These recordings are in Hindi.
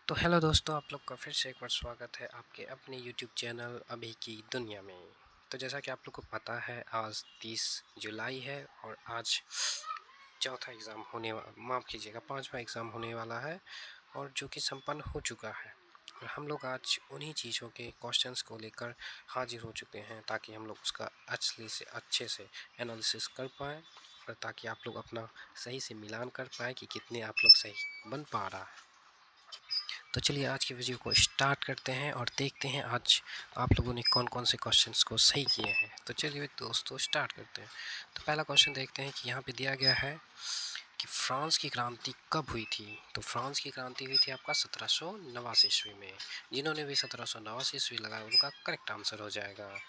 तो हेलो दोस्तों, आप लोग का फिर से एक बार स्वागत है आपके अपने यूट्यूब चैनल अभी की दुनिया में। तो जैसा कि आप लोग को पता है, आज 30 जुलाई है और आज चौथा एग्ज़ाम माफ़ कीजिएगा, पांचवा एग्ज़ाम होने वाला है और जो कि संपन्न हो चुका है। और हम लोग आज उन्हीं चीज़ों के क्वेश्चंस को लेकर हाजिर हो चुके हैं ताकि हम लोग उसका अच्छे से एनालिसिस कर पाएँ और ताकि आप लोग अपना सही से मिलान कर पाएँ कि कितने आप लोग सही बन पा रहा है। तो चलिए आज की वीडियो को स्टार्ट करते हैं और देखते हैं आज आप लोगों ने कौन कौन से क्वेश्चंस को सही किए हैं। तो चलिए दोस्तों स्टार्ट करते हैं। तो पहला क्वेश्चन देखते हैं कि यहाँ पे दिया गया है कि फ्रांस की क्रांति कब हुई थी। तो फ्रांस की क्रांति हुई थी आपका 1789 ईस्वी में। जिन्होंने भी 1789 ईस्वी लगाया उनका करेक्ट आंसर हो जाएगा।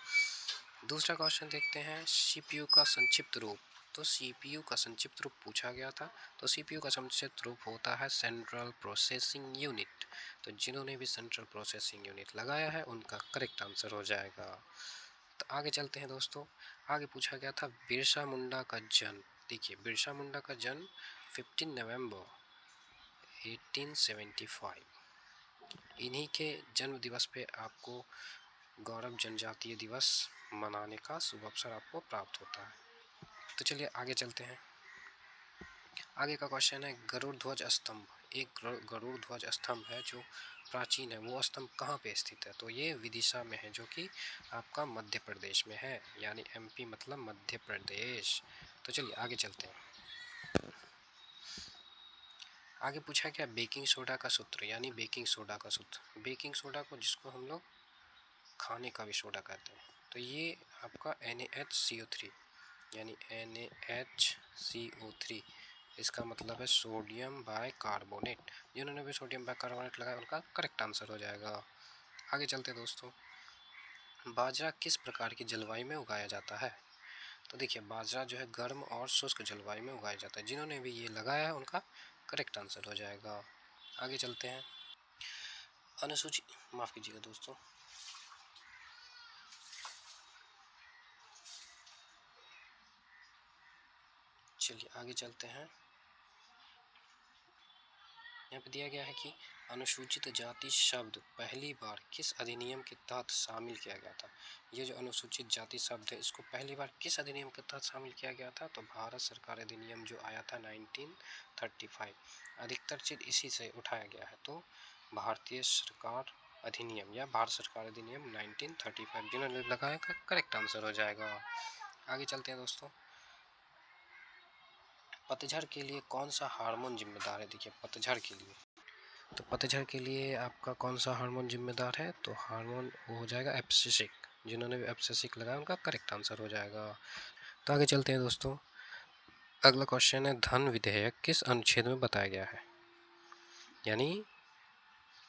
दूसरा क्वेश्चन देखते हैं, सीपीयू का संक्षिप्त रूप। तो सीपीयू का संक्षिप्त रूप पूछा गया था। तो सीपीयू का संक्षिप्त रूप होता है सेंट्रल प्रोसेसिंग यूनिट। तो जिन्होंने भी सेंट्रल प्रोसेसिंग यूनिट लगाया है उनका करेक्ट आंसर हो जाएगा। तो आगे चलते हैं दोस्तों। आगे पूछा गया था बिरसा मुंडा का जन्म। देखिए, बिरसा मुंडा का जन्म 15 नवंबर 1875। इन्हीं के जन्म दिवस पे आपको गौरव जनजातीय दिवस मनाने का शुभ अवसर आपको प्राप्त होता है। तो चलिए आगे चलते हैं। आगे का क्वेश्चन है गरुड़ ध्वज स्तंभ। एक गरुड़ ध्वज स्तंभ है जो प्राचीन है, वो स्तंभ कहाँ पे स्थित है। तो ये विदिशा में है जो कि आपका मध्य प्रदेश में है, यानी एमपी मतलब मध्य प्रदेश। तो चलिए आगे चलते हैं। आगे पूछा क्या बेकिंग सोडा का सूत्र, यानी बेकिंग सोडा का सूत्र। बेकिंग सोडा को जिसको हम लोग खाने का भी सोडा कहते हैं। तो ये आपका NaHCO3 यानी NaHCO3, इसका मतलब है सोडियम बाई कार्बोनेट। जिन्होंने भी सोडियम बाई कार्बोनेट लगाया उनका करेक्ट आंसर हो जाएगा। आगे चलते दोस्तों। बाजरा किस प्रकार की जलवायु में उगाया जाता है। तो देखिए, बाजरा जो है गर्म और शुष्क जलवायु में उगाया जाता है। जिन्होंने भी ये लगाया है उनका करेक्ट आंसर हो जाएगा। आगे चलते हैं। अनुसूची माफ़ कीजिएगा दोस्तों। चलिए आगे चलते हैं। यहाँ पे दिया गया है कि अनुसूचित जाति शब्द पहली बार किस अधिनियम के तहत शामिल किया गया था। ये जो अनुसूचित जाति शब्द है इसको पहली बार किस अधिनियम के तहत शामिल किया गया था। तो भारत सरकार अधिनियम जो आया था 1935, अधिकतर चीज इसी से उठाया गया है। तो भारतीय सरकार अधिनियम या भारत सरकार अधिनियम 1935 जिन्होंने लगाया का करेक्ट आंसर हो जाएगा। आगे चलते हैं दोस्तों। पतझड़ के लिए कौन सा हार्मोन जिम्मेदार है। देखिए, पतझड़ के लिए, तो पतझड़ के लिए आपका कौन सा हार्मोन जिम्मेदार है। तो हार्मोन वो हो जाएगा एब्सिसिक। जिन्होंने भी एब्सिसिक लगाया उनका करेक्ट आंसर हो जाएगा। तो आगे चलते हैं दोस्तों। अगला क्वेश्चन है धन विधेयक किस अनुच्छेद में बताया गया है। यानी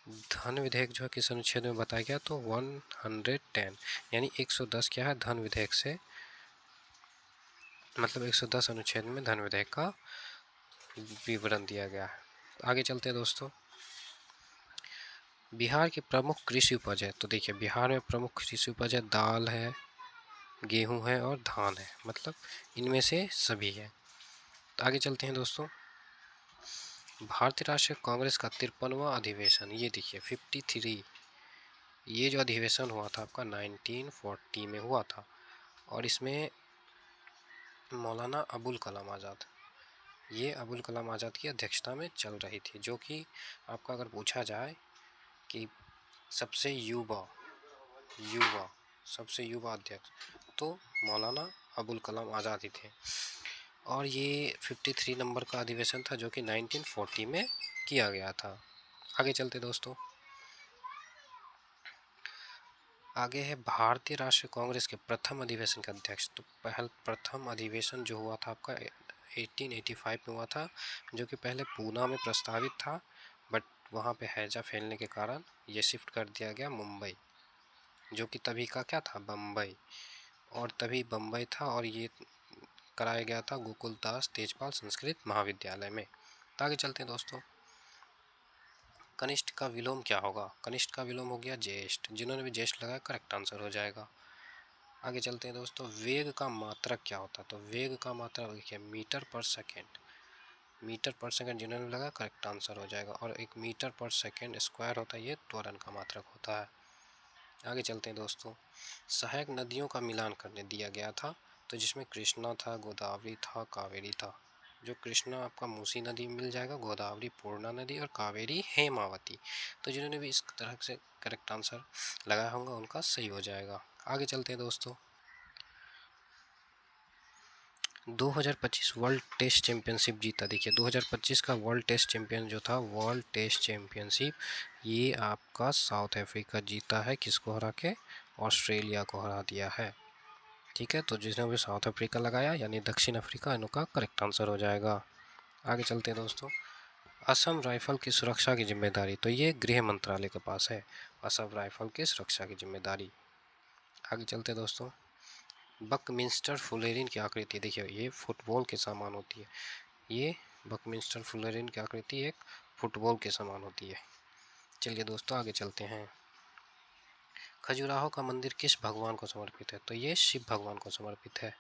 धन विधेयक जो है किस अनुच्छेद में बताया गया। तो 110 यानी 110 क्या है धन विधेयक से, मतलब 110 अनुच्छेद में धन विधेयक का विवरण दिया गया है। आगे चलते हैं दोस्तों। बिहार की प्रमुख कृषि उपज है। तो देखिए, बिहार में प्रमुख कृषि उपज है दाल है, गेहूं है और धान है, मतलब इनमें से सभी है। तो आगे चलते हैं दोस्तों। भारतीय राष्ट्रीय कांग्रेस का 53वां अधिवेशन, ये देखिए 53, ये जो अधिवेशन हुआ था आपका 1940 में हुआ था और इसमें मौलाना अबुल कलाम आज़ाद, ये अबुल कलाम आज़ाद की अध्यक्षता में चल रही थी। जो कि आपका अगर पूछा जाए कि सबसे युवा युवा सबसे युवा अध्यक्ष, तो मौलाना अबुल कलाम आज़ाद ही थे। और ये 53 नंबर का अधिवेशन था जो कि 1940 में किया गया था। आगे चलते दोस्तों। आगे है भारतीय राष्ट्रीय कांग्रेस के प्रथम अधिवेशन के अध्यक्ष। तो प्रथम अधिवेशन जो हुआ था आपका 1885 में हुआ था, जो कि पहले पूना में प्रस्तावित था, बट वहाँ पे हैजा फैलने के कारण ये शिफ्ट कर दिया गया मुंबई, जो कि तभी का क्या था बम्बई, और तभी बम्बई था और ये कराया गया था गोकुलदास तेजपाल संस्कृत महाविद्यालय में। तो आगे चलते हैं दोस्तों। कनिष्ठ का विलोम क्या होगा। कनिष्ठ का विलोम हो गया ज्येष्ठ। जिन्होंने भी ज्येष्ठ लगाया करेक्ट आंसर हो जाएगा। आगे चलते हैं दोस्तों। वेग का मात्रक क्या होता है। तो वेग का मात्रक देखिए मीटर पर सेकेंड। मीटर पर सेकंड जिन्होंने लगा करेक्ट आंसर हो जाएगा। और 1 मीटर पर सेकंड स्क्वायर होता है, ये त्वरण का मात्रक होता है। आगे चलते हैं दोस्तों। सहायक नदियों का मिलान करने दिया गया था, तो जिसमें कृष्णा था, गोदावरी था, कावेरी था। जो कृष्णा आपका मूसी नदी मिल जाएगा, गोदावरी पूर्णा नदी और कावेरी हेमावती। तो जिन्होंने भी इस तरह से करेक्ट आंसर लगाया होगा उनका सही हो जाएगा। आगे चलते हैं दोस्तों। 2025 वर्ल्ड टेस्ट चैंपियनशिप जीता। देखिए 2025 का वर्ल्ड टेस्ट चैंपियन जो था, वर्ल्ड टेस्ट चैंपियनशिप, ये आपका साउथ अफ्रीका जीता है। किसको हरा के? ऑस्ट्रेलिया को हरा दिया है। ठीक है, तो जिसने भी साउथ अफ्रीका लगाया यानी दक्षिण अफ्रीका, इनका करेक्ट आंसर हो जाएगा। आगे चलते हैं दोस्तों। असम राइफल की सुरक्षा की जिम्मेदारी, तो ये गृह मंत्रालय के पास है, असम राइफल की सुरक्षा की जिम्मेदारी। आगे चलते हैं दोस्तों। बकमिंस्टर फुलेरिन की आकृति, देखिए ये फुटबॉल के समान होती है। ये बकमिंस्टर फुलेरिन की आकृति एक फुटबॉल के समान होती है। चलिए दोस्तों आगे चलते हैं। खजुराहो का मंदिर किस भगवान को समर्पित है? तो ये शिव भगवान को समर्पित है।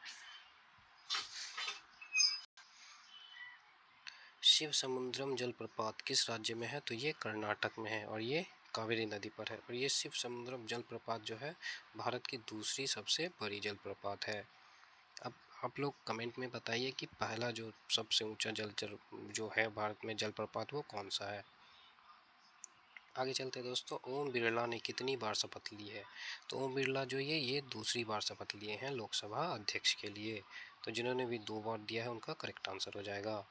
शिव समुद्रम जलप्रपात किस राज्य में है? तो ये कर्नाटक में है और ये कावेरी नदी पर है। और ये शिव समुद्रम जलप्रपात जो है भारत की दूसरी सबसे बड़ी जलप्रपात है। अब आप लोग कमेंट में बताइए कि पहला जो सबसे ऊंचा जलचर जो है भारत में जलप्रपात, वो कौन सा है। आगे चलते हैं दोस्तों। ओम बिरला ने कितनी बार शपथ ली है? तो ओम बिरला जो ये दूसरी बार शपथ लिए हैं लोकसभा अध्यक्ष के लिए। तो जिन्होंने भी 2 बार दिया है उनका करेक्ट आंसर हो जाएगा।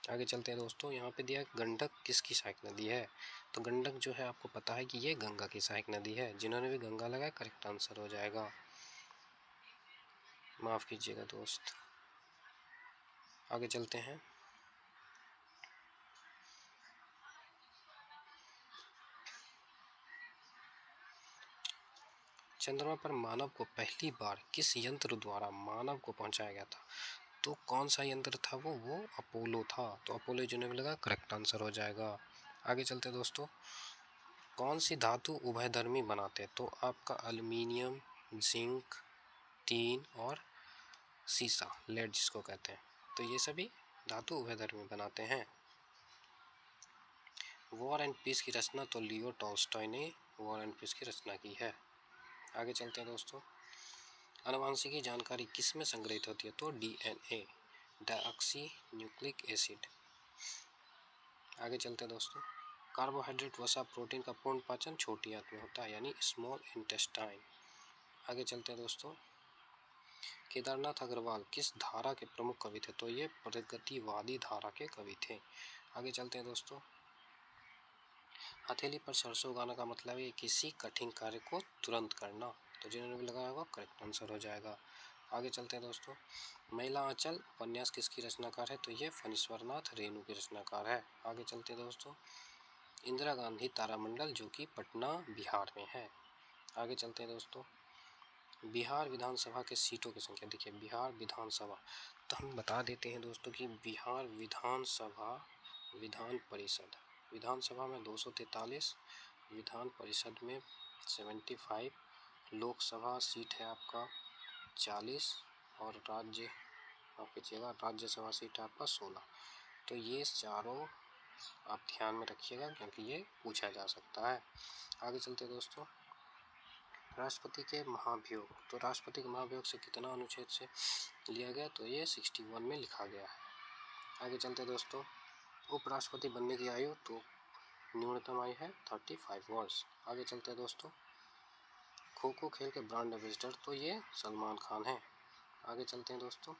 आगे चलते हैं दोस्तों। यहाँ पे दिया गंडक किसकी सहायक नदी है? तो गंडक जो है आपको पता है कि ये गंगा की सहायक नदी है। जिन्होंने भी गंगा लगाया करेक्ट आंसर हो जाएगा। माफ़ कीजिएगा दोस्त। आगे चलते हैं। चंद्रमा पर मानव को पहली बार किस यंत्र द्वारा मानव को पहुंचाया गया था? तो कौन सा यंत्र था वो अपोलो था। तो अपोलो जो ने लगा करेक्ट आंसर हो जाएगा। आगे चलते दोस्तों। कौन सी धातु उभयधर्मी बनाते? तो आपका एल्युमिनियम, जिंक, टीन और सीसा, लेड जिसको कहते हैं, तो ये सभी धातु उभयधर्मी बनाते हैं। वॉर एंड पीस की रचना, तो लियो टॉल्स्टॉय ने वॉर एंड पीस की रचना की है। आगे चलते हैं दोस्तों। आनुवंशिकी जानकारी किस में संग्रहित होती है? तो डीएनए, डायऑक्सी न्यूक्लिक एसिड। आगे चलते हैं दोस्तों। कार्बोहाइड्रेट वसा प्रोटीन का पूर्ण पाचन छोटी आंत में होता है यानी स्मॉल इंटेस्टाइन। आगे चलते हैं दोस्तों। केदारनाथ अग्रवाल किस धारा के प्रमुख कवि थे? तो ये प्रगतिवादी धारा के कवि थे। आगे चलते हैं दोस्तों। हथेली पर सरसों उगाना का मतलब है किसी कठिन कार्य को तुरंत करना। तो जिन्होंने भी लगाया होगा करेक्ट आंसर हो जाएगा। आगे चलते हैं दोस्तों। महिला आंचल उपन्यास किसकी रचनाकार है? तो ये फणीश्वरनाथ रेणु की रचनाकार है। आगे चलते हैं दोस्तों। इंदिरा गांधी तारामंडल जो कि पटना बिहार में है। आगे चलते हैं दोस्तों। बिहार विधानसभा के सीटों की संख्या, देखिए बिहार विधानसभा, तो हम बता देते हैं दोस्तों कि बिहार विधानसभा, विधानसभा में 243, विधान परिषद में 75, लोकसभा सीट है आपका 40 और राज्यसभा सीट है आपका 16। तो ये चारों आप ध्यान में रखिएगा क्योंकि ये पूछा जा सकता है। आगे चलते दोस्तों। राष्ट्रपति के महाभियोग, तो राष्ट्रपति के महाभियोग से कितना अनुच्छेद से लिया गया? तो ये 61 में लिखा गया है। आगे चलते दोस्तों। उपराष्ट्रपति बनने की आयु, तो न्यूनतम आयु है 35 वर्ष। आगे चलते दोस्तों। खो खो खेल के ब्रांड एम्बेसडर, तो ये सलमान खान है। आगे चलते हैं दोस्तों।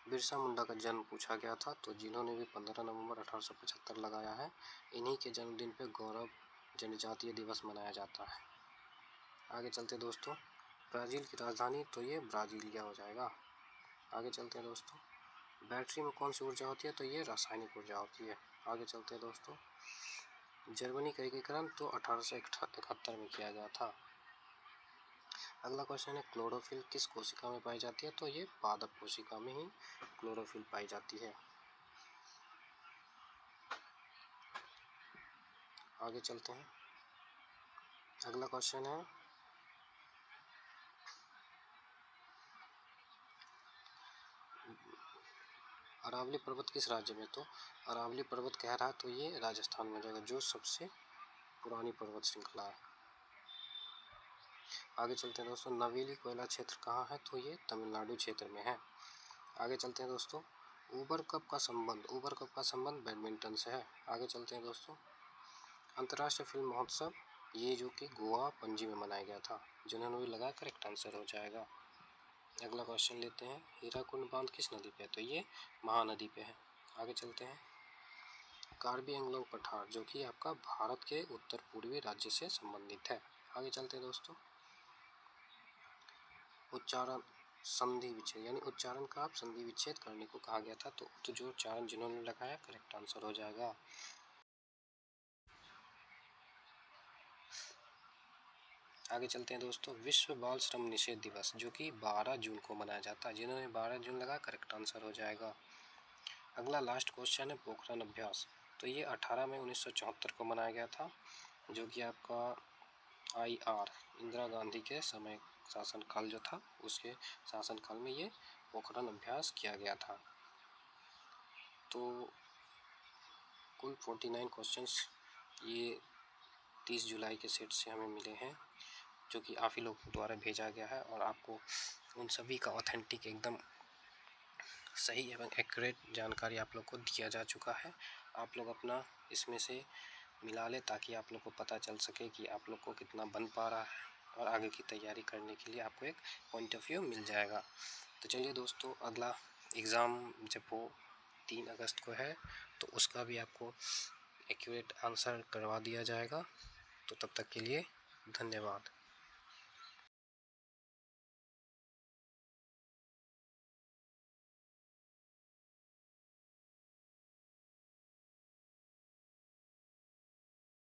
बिरसा मुंडा का जन्म पूछा गया था, तो जिन्होंने भी 15 नवंबर 1875 लगाया है, इन्हीं के जन्मदिन पे गौरव जनजातीय दिवस मनाया जाता है। आगे चलते दोस्तों। ब्राज़ील की राजधानी, तो ये ब्राज़ीलिया हो जाएगा। आगे चलते हैं दोस्तों। बैटरी में कौन सी ऊर्जा होती है? तो ये रासायनिक ऊर्जा होती है। आगे चलते हैं दोस्तों। जर्मनी का एकीकरण तो 1871 में किया गया था। अगला क्वेश्चन है क्लोरोफिल किस कोशिका में पाई जाती है? तो ये पादप कोशिका में ही क्लोरोफिल पाई जाती है। आगे चलते हैं। अगला क्वेश्चन है अरावली पर्वत किस राज्य में? तो अरावली पर्वत कह रहा है तो ये राजस्थान में जाएगा, जो सबसे पुरानी पर्वत श्रृंखला है। आगे चलते हैं दोस्तों, नवेली कोयला क्षेत्र कहाँ है? तो ये तमिलनाडु क्षेत्र में है। आगे चलते हैं दोस्तों, ऊबर कप का संबंध बैडमिंटन से है। आगे चलते हैं दोस्तों, अंतर्राष्ट्रीय फिल्म महोत्सव ये जो कि गोवा पणजी में मनाया गया था। जिन्होंने लगा करेक्ट आंसर हो जाएगा। अगला क्वेश्चन लेते हैं, हीराकुंड बांध किस नदी पे है? तो ये महानदी पे है। आगे चलते हैं, कार्बी एंगलोंग पठार जो कि आपका भारत के उत्तर पूर्वी राज्य से संबंधित है। आगे चलते हैं दोस्तों, उच्चारण संधि विच्छेद यानी उच्चारण का आप संधि विच्छेद करने को कहा गया था। तो जो उच्चारण जिन्होंने लगाया करेक्ट आंसर हो जाएगा। आगे चलते हैं दोस्तों, विश्व बाल श्रम निषेध दिवस जो कि 12 जून को मनाया जाता है। जिन्होंने 12 जून लगा करेक्ट आंसर हो जाएगा। अगला लास्ट क्वेश्चन है, पोखरण अभ्यास तो ये 18 मई 1974 को मनाया गया था, जो कि आपका IR इंदिरा गांधी के समय शासनकाल जो था उसके शासनकाल में ये पोखरण अभ्यास किया गया था। तो कुल 49 क्वेश्चंस ये 30 जुलाई के सेट से हमें मिले हैं, जो कि आप ही लोगों द्वारा भेजा गया है और आपको उन सभी का ऑथेंटिक एकदम सही एवं एक्यूरेट जानकारी आप लोग को दिया जा चुका है। आप लोग अपना इसमें से मिला लें ताकि आप लोग को पता चल सके कि आप लोग को कितना बन पा रहा है, और आगे की तैयारी करने के लिए आपको एक पॉइंट ऑफ व्यू मिल जाएगा। तो चलिए दोस्तों, अगला एग्ज़ाम जब वो 3 अगस्त को है तो उसका भी आपको एक्यूरेट आंसर करवा दिया जाएगा। तो तब तक के लिए धन्यवाद।